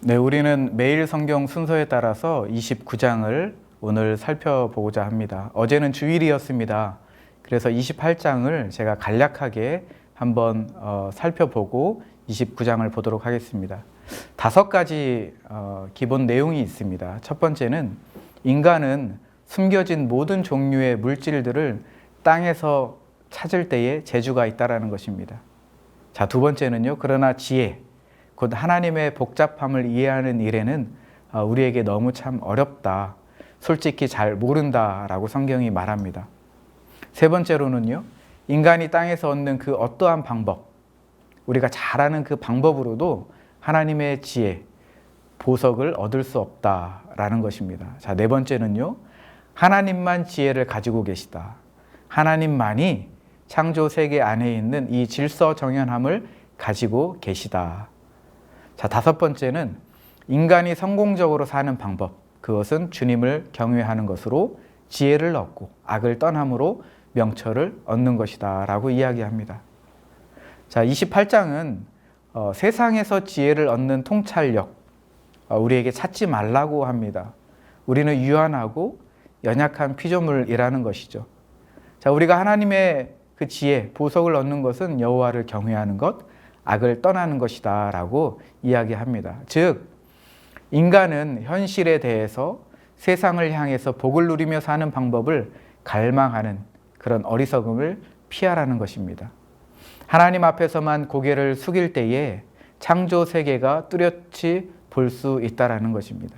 네, 우리는 매일 성경 순서에 따라서 29장을 오늘 살펴보고자 합니다. 어제는 주일이었습니다. 그래서 28장을 제가 간략하게 한번 살펴보고 29장을 보도록 하겠습니다. 5가지 기본 내용이 있습니다. 첫 번째는 인간은 숨겨진 모든 종류의 물질들을 땅에서 찾을 때에 재주가 있다는 것입니다. 자, 두 번째는요. 그러나 지혜, 곧 하나님의 복잡함을 이해하는 일에는 우리에게 너무 참 어렵다. 솔직히 잘 모른다라고 성경이 말합니다. 세 번째로는요. 인간이 땅에서 얻는 그 어떠한 방법, 우리가 잘 아는 그 방법으로도 하나님의 지혜, 보석을 얻을 수 없다라는 것입니다. 자, 네 번째는요. 하나님만 지혜를 가지고 계시다. 하나님만이 창조 세계 안에 있는 이 질서정연함을 가지고 계시다. 자, 5번째는 인간이 성공적으로 사는 방법, 그것은 주님을 경외하는 것으로 지혜를 얻고 악을 떠남으로 명철을 얻는 것이다 라고 이야기합니다. 자, 28장은 세상에서 지혜를 얻는 통찰력, 우리에게 찾지 말라고 합니다. 우리는 유한하고 연약한 피조물이라는 것이죠. 자, 우리가 하나님의 그 지혜, 보석을 얻는 것은 여호와를 경외하는 것, 악을 떠나는 것이다 라고 이야기합니다. 즉, 인간은 현실에 대해서 세상을 향해서 복을 누리며 사는 방법을 갈망하는 그런 어리석음을 피하라는 것입니다. 하나님 앞에서만 고개를 숙일 때에 창조 세계가 뚜렷이 볼 수 있다는 것입니다.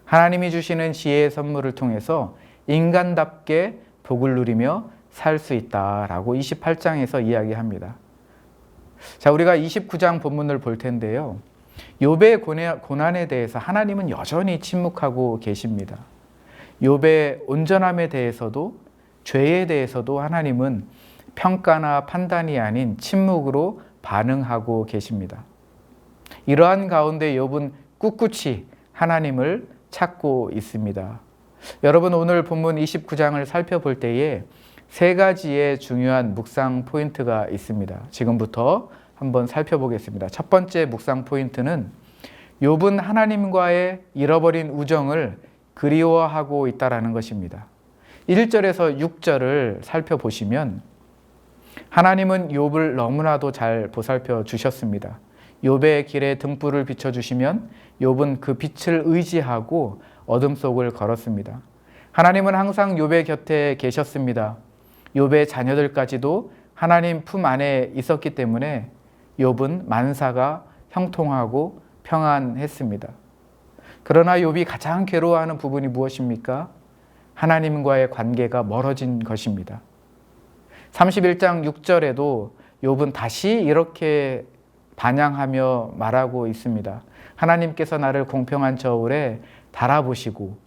하나님이 주시는 지혜의 선물을 통해서 인간답게 복을 누리며 살 수 있다라고 28장에서 이야기합니다. 자, 우리가 29장 본문을 볼 텐데요. 욥의 고난에 대해서 하나님은 여전히 침묵하고 계십니다. 욥의 온전함에 대해서도 죄에 대해서도 하나님은 평가나 판단이 아닌 침묵으로 반응하고 계십니다. 이러한 가운데 욥은 꿋꿋이 하나님을 찾고 있습니다. 여러분, 오늘 본문 29장을 살펴볼 때에 3가지의 중요한 묵상 포인트가 있습니다. 지금부터 한번 살펴보겠습니다. 첫 번째 묵상 포인트는 욥은 하나님과의 잃어버린 우정을 그리워하고 있다는 것입니다. 1절에서 6절을 살펴보시면 하나님은 욥을 너무나도 잘 보살펴 주셨습니다. 욥의 길에 등불을 비춰주시면 욥은 그 빛을 의지하고 어둠 속을 걸었습니다. 하나님은 항상 욥의 곁에 계셨습니다. 욥의 자녀들까지도 하나님 품 안에 있었기 때문에 욥은 만사가 형통하고 평안했습니다. 그러나 욥이 가장 괴로워하는 부분이 무엇입니까? 하나님과의 관계가 멀어진 것입니다. 31장 6절에도 욥은 다시 이렇게 반향하며 말하고 있습니다. 하나님께서 나를 공평한 저울에 달아보시고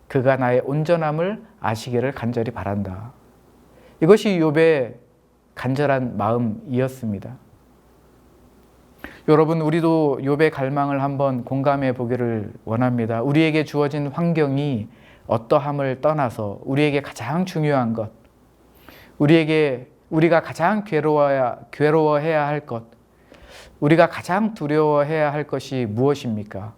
그가 나의 온전함을 아시기를 간절히 바란다. 이것이 욥의 간절한 마음이었습니다. 여러분, 우리도 욥의 갈망을 한번 공감해 보기를 원합니다. 우리에게 주어진 환경이 어떠함을 떠나서 우리에게 가장 중요한 것, 우리가 가장 괴로워해야 할 것, 우리가 가장 두려워해야 할 것이 무엇입니까?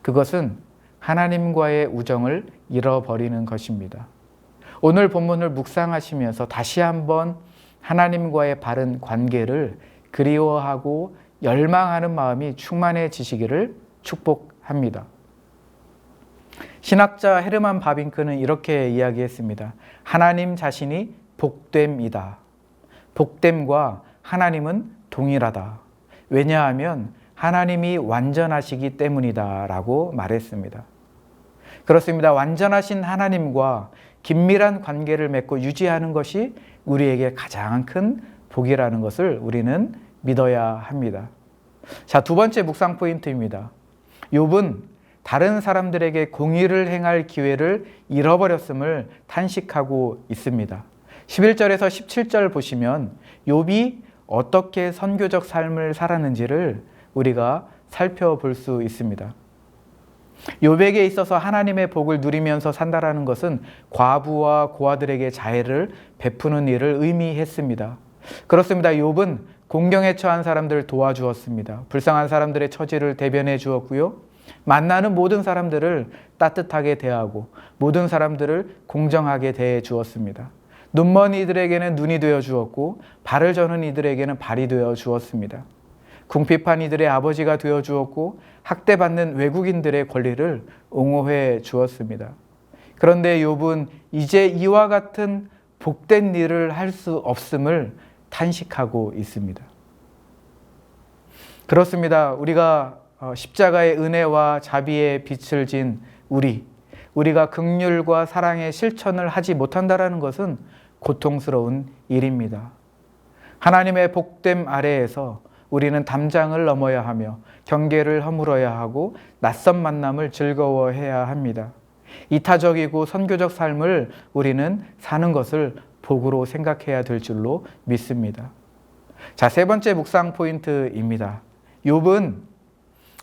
그것은 하나님과의 우정을 잃어버리는 것입니다. 오늘 본문을 묵상하시면서 다시 한번 하나님과의 바른 관계를 그리워하고 열망하는 마음이 충만해지시기를 축복합니다. 신학자 헤르만 바빙크는 이렇게 이야기했습니다. 하나님 자신이 복됨이다. 복됨과 하나님은 동일하다. 왜냐하면 하나님이 완전하시기 때문이다 라고 말했습니다. 그렇습니다. 완전하신 하나님과 긴밀한 관계를 맺고 유지하는 것이 우리에게 가장 큰 복이라는 것을 우리는 믿어야 합니다. 자, 2번째 묵상 포인트입니다. 욥은 다른 사람들에게 공의를 행할 기회를 잃어버렸음을 탄식하고 있습니다. 11절에서 17절 보시면 욥이 어떻게 선교적 삶을 살았는지를 우리가 살펴볼 수 있습니다. 욥에게 있어서 하나님의 복을 누리면서 산다라는 것은 과부와 고아들에게 자애를 베푸는 일을 의미했습니다. 그렇습니다. 욥은 공경에 처한 사람들을 도와주었습니다. 불쌍한 사람들의 처지를 대변해 주었고요. 만나는 모든 사람들을 따뜻하게 대하고 모든 사람들을 공정하게 대해 주었습니다. 눈먼 이들에게는 눈이 되어 주었고 발을 저는 이들에게는 발이 되어 주었습니다. 궁핍한 이들의 아버지가 되어 주었고 학대받는 외국인들의 권리를 옹호해 주었습니다. 그런데 욥은 이제 이와 같은 복된 일을 할 수 없음을 탄식하고 있습니다. 그렇습니다. 우리가 십자가의 은혜와 자비의 빛을 진 우리가 긍휼과 사랑의 실천을 하지 못한다는 것은 고통스러운 일입니다. 하나님의 복됨 아래에서 우리는 담장을 넘어야 하며 경계를 허물어야 하고 낯선 만남을 즐거워해야 합니다. 이타적이고 선교적 삶을 우리는 사는 것을 복으로 생각해야 될 줄로 믿습니다. 자, 세 번째 묵상 포인트입니다. 욥은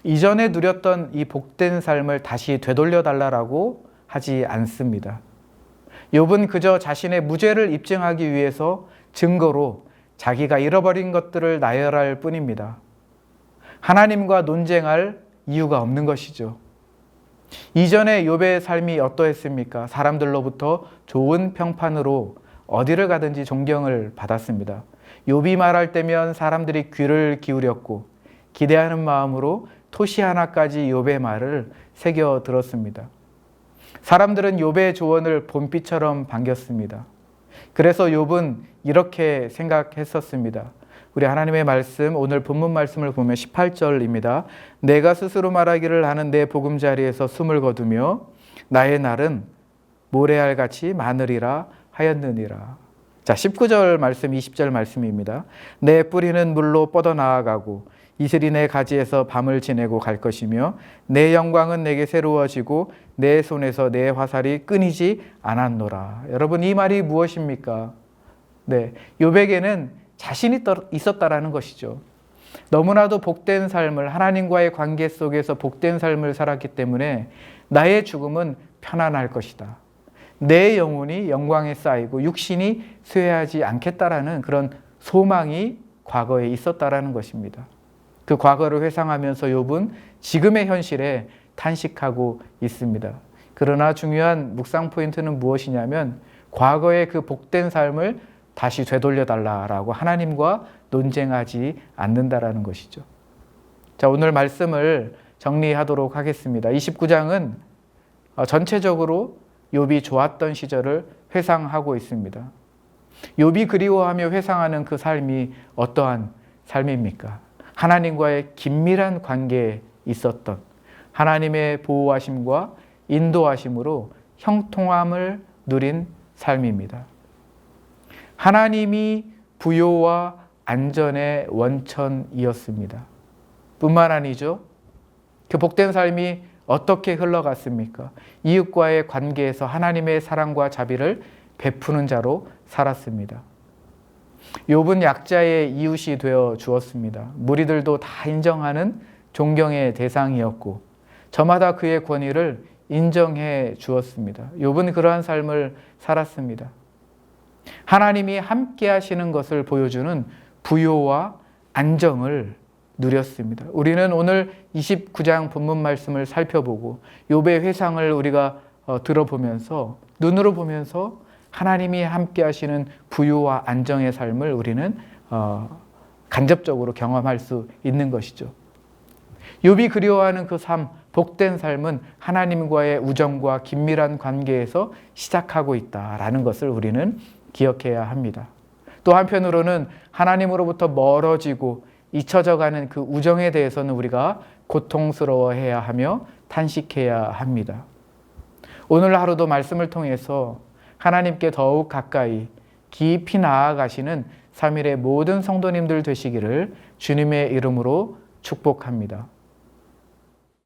이전에 누렸던 이 복된 삶을 다시 되돌려 달라고 하지 않습니다. 욥은 그저 자신의 무죄를 입증하기 위해서 증거로 자기가 잃어버린 것들을 나열할 뿐입니다. 하나님과 논쟁할 이유가 없는 것이죠. 이전에 욥의 삶이 어떠했습니까? 사람들로부터 좋은 평판으로 어디를 가든지 존경을 받았습니다. 욥이 말할 때면 사람들이 귀를 기울였고 기대하는 마음으로 토시 하나까지 욥의 말을 새겨 들었습니다. 사람들은 욥의 조언을 봄비처럼 반겼습니다. 그래서 욥은 이렇게 생각했었습니다. 우리 하나님의 말씀, 오늘 본문 말씀을 보면 18절입니다. 내가 스스로 말하기를 하는 내 보금자리에서 숨을 거두며 나의 날은 모래알같이 많으리라 하였느니라. 자, 19절 말씀, 20절 말씀입니다. 내 뿌리는 물로 뻗어나아가고 이슬이 내 가지에서 밤을 지내고 갈 것이며 내 영광은 내게 새로워지고 내 손에서 내 화살이 끊이지 않았노라. 여러분, 이 말이 무엇입니까? 네, 욥에게는 자신이 있었다라는 것이죠. 너무나도 복된 삶을, 하나님과의 관계 속에서 복된 삶을 살았기 때문에 나의 죽음은 편안할 것이다. 내 영혼이 영광에 쌓이고 육신이 쇠하지 않겠다라는 그런 소망이 과거에 있었다라는 것입니다. 그 과거를 회상하면서 욥은 지금의 현실에 탄식하고 있습니다. 그러나 중요한 묵상 포인트는 무엇이냐면 과거의 그 복된 삶을 다시 되돌려 달라라고 하나님과 논쟁하지 않는다라는 것이죠. 자, 오늘 말씀을 정리하도록 하겠습니다. 29장은 전체적으로 욥이 좋았던 시절을 회상하고 있습니다. 욥이 그리워하며 회상하는 그 삶이 어떠한 삶입니까? 하나님과의 긴밀한 관계에 있었던 하나님의 보호하심과 인도하심으로 형통함을 누린 삶입니다. 하나님이 부요와 안전의 원천이었습니다. 뿐만 아니죠. 그 복된 삶이 어떻게 흘러갔습니까? 이웃과의 관계에서 하나님의 사랑과 자비를 베푸는 자로 살았습니다. 욥은 약자의 이웃이 되어 주었습니다. 무리들도 다 인정하는 존경의 대상이었고 저마다 그의 권위를 인정해 주었습니다. 욥은 그러한 삶을 살았습니다. 하나님이 함께 하시는 것을 보여주는 부요와 안정을 누렸습니다. 우리는 오늘 29장 본문 말씀을 살펴보고 욥의 회상을 우리가 들어보면서 눈으로 보면서 하나님이 함께 하시는 부요와 안정의 삶을 우리는 간접적으로 경험할 수 있는 것이죠. 욥이 그리워하는 그 삶, 복된 삶은 하나님과의 우정과 긴밀한 관계에서 시작하고 있다라는 것을 우리는 기억해야 합니다. 또 한편으로는 하나님으로부터 멀어지고 잊혀져가는 그 우정에 대해서는 우리가 고통스러워해야 하며 탄식해야 합니다. 오늘 하루도 말씀을 통해서 하나님께 더욱 가까이 깊이 나아가시는 3일의 모든 성도님들 되시기를 주님의 이름으로 축복합니다.